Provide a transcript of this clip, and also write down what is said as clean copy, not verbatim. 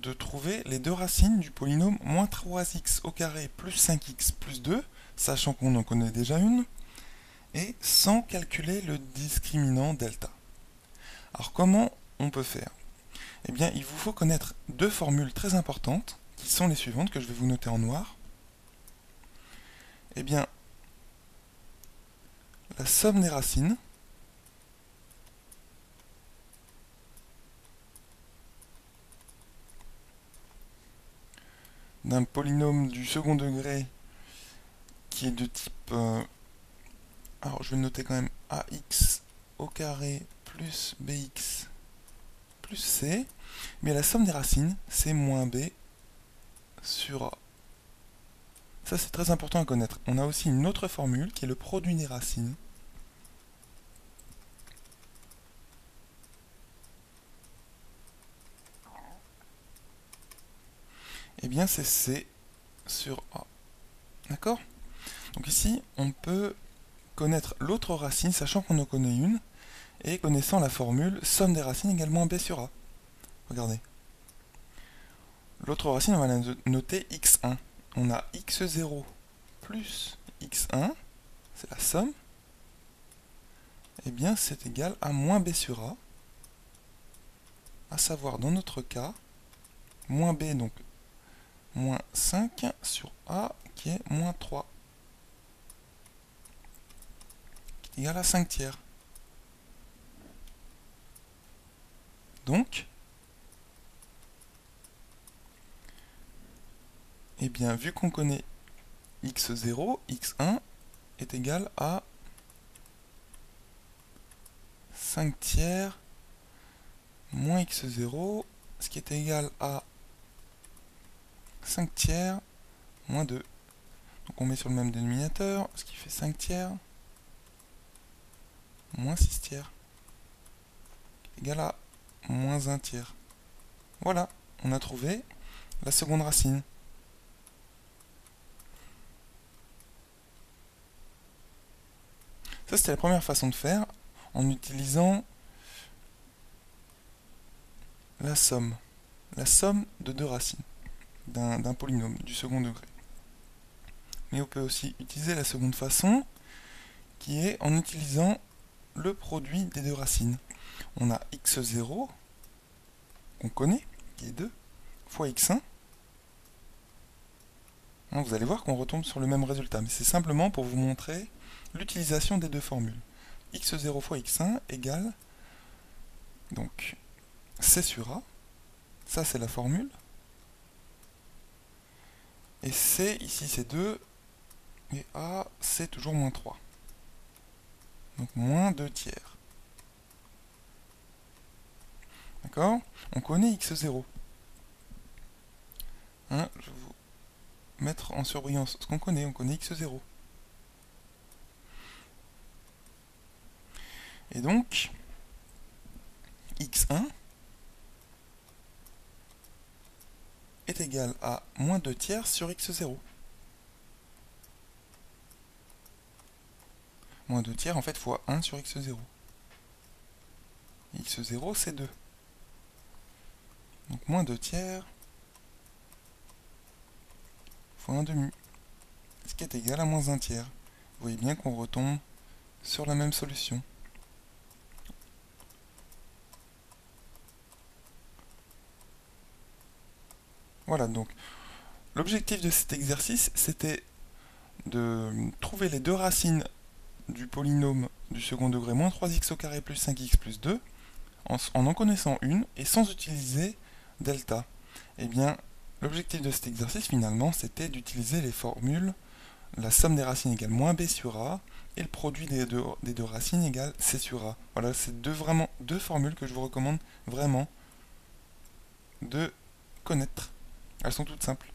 de trouver les deux racines du polynôme moins 3x au carré plus 5x plus 2, sachant qu'on en connaît déjà une, et sans calculer le discriminant delta. Alors comment on peut faire? Eh bien, il vous faut connaître deux formules très importantes, qui sont les suivantes, que je vais vous noter en noir. Eh bien, la somme des racines d'un polynôme du second degré qui est de type... alors je vais le noter quand même ax au carré plus bx plus c, mais la somme des racines, c'est moins b sur a. Ça c'est très important à connaître. On a aussi une autre formule qui est le produit des racines. Eh bien c'est c sur a. D'accord? Donc ici, on peut connaître l'autre racine, sachant qu'on en connaît une, et connaissant la formule somme des racines égale moins b sur a. Regardez. L'autre racine, on va la noter x1. On a x0 plus x1, c'est la somme, et bien c'est égal à moins b sur a, à savoir dans notre cas, moins b, donc moins 5 sur a, qui est moins 3, qui est égal à 5 tiers. Donc, eh bien, vu qu'on connaît x0, x1 est égal à 5 tiers moins x0, ce qui est égal à 5 tiers moins 2. Donc on met sur le même dénominateur, ce qui fait 5 tiers moins 6 tiers, égal à moins 1 tiers. Voilà, on a trouvé la seconde racine. Ça, c'était la première façon de faire, en utilisant la somme de deux racines d'un polynôme du second degré. Mais on peut aussi utiliser la seconde façon, qui est en utilisant le produit des deux racines. On a x0, qu'on connaît, qui est 2, fois x1. Vous allez voir qu'on retombe sur le même résultat, mais c'est simplement pour vous montrer l'utilisation des deux formules. x0 fois x1 égale, donc, c sur a, ça c'est la formule, et c, ici c'est 2, et a, c'est toujours moins 3. Donc moins 2 tiers. D'accord? On connaît x0. Je vais vous mettre en surbrillance ce qu'on connaît. On connaît x0. Et donc, x1 est égal à moins 2 tiers sur x0. Moins 2 tiers, en fait, fois 1 sur x0. x0, c'est 2. Donc moins 2 tiers fois 1 demi, ce qui est égal à moins 1 tiers. Vous voyez bien qu'on retombe sur la même solution. Voilà, donc l'objectif de cet exercice, c'était de trouver les deux racines du polynôme du second degré moins 3x au carré plus 5x plus 2 en connaissant une et sans utiliser delta. Eh bien, l'objectif de cet exercice, finalement, c'était d'utiliser les formules la somme des racines égale moins b sur a et le produit des deux racines égale c sur a. Voilà, c'est vraiment deux formules que je vous recommande vraiment de connaître. Elles sont toutes simples.